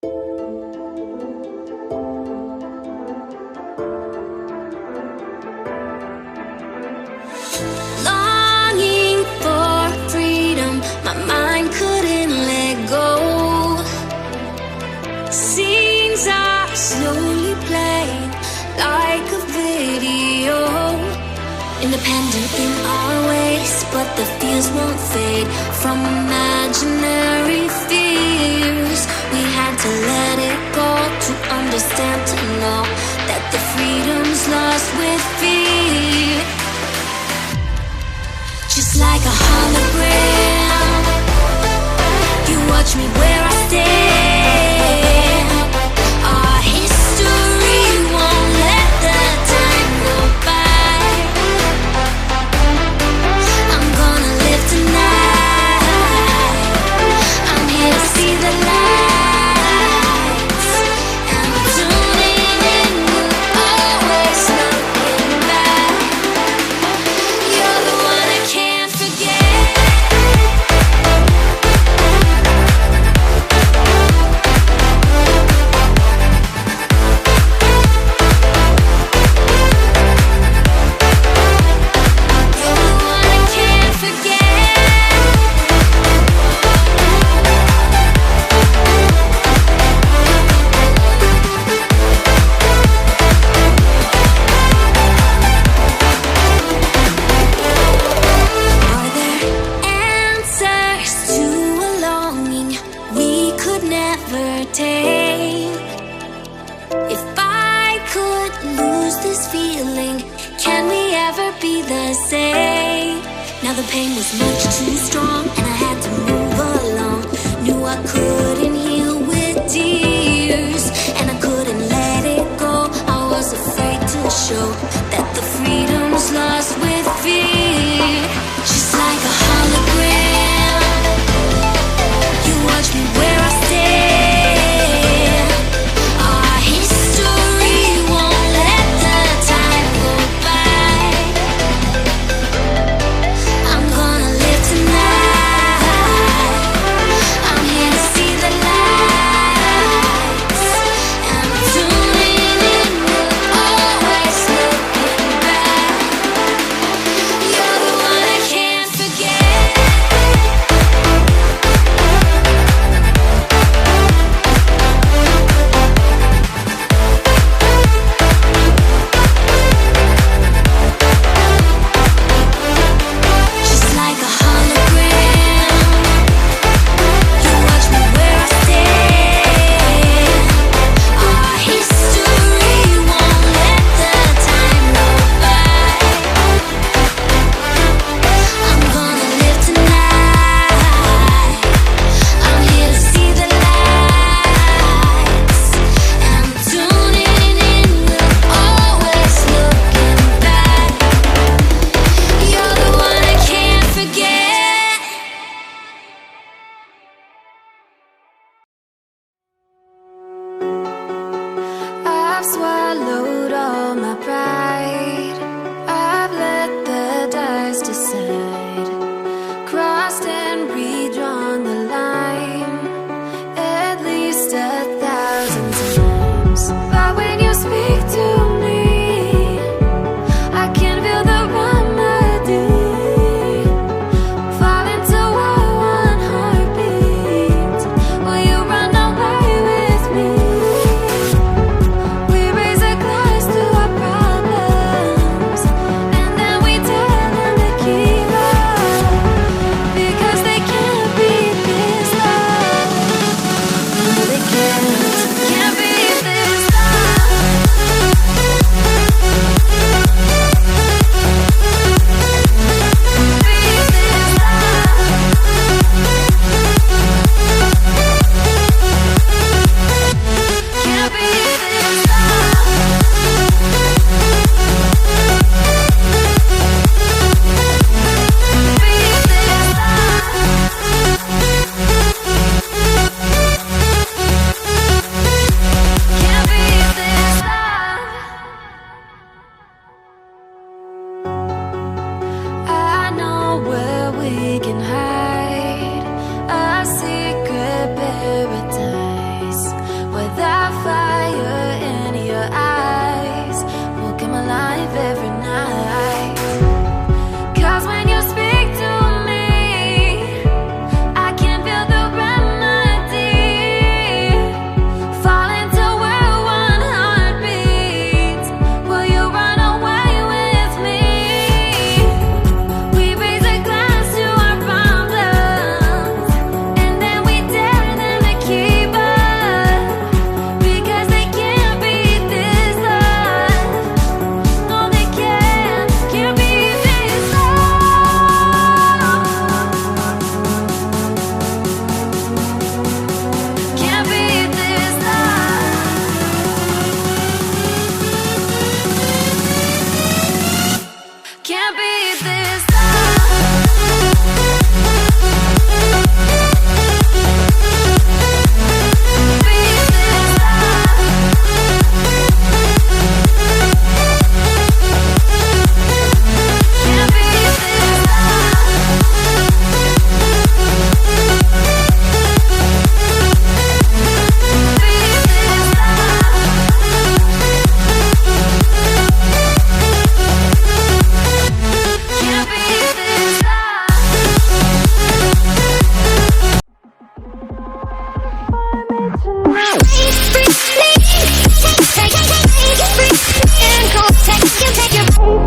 Longing for freedom, my mind couldn't let go. Scenes are slowly playing like a video. Independent in our ways, but the fears won't fade from imaginary fears. We had to let it go to understand, to know that the freedom's lost with fear. Just like a hologram, you watch me where I stand. Our history won't let the time go by. I'm gonna live tonight. I'm here to see the lights, and I'm tuning in with always looking back. You're the one I can't forget. You're the one I can't forget. Are there answers to a longing we could never take? If I could lose this feeling, can we ever be the same? Now the pain was much too strong, and I had to move along. Knew I couldn't heal with tears, and I couldn't let it go. I was afraid to show that the freedom's lost with fear. Just like a hologram, you watch me where I stand. Our history won't let the time go by. I'm gonna live tonight. I'm here to see the light. Take your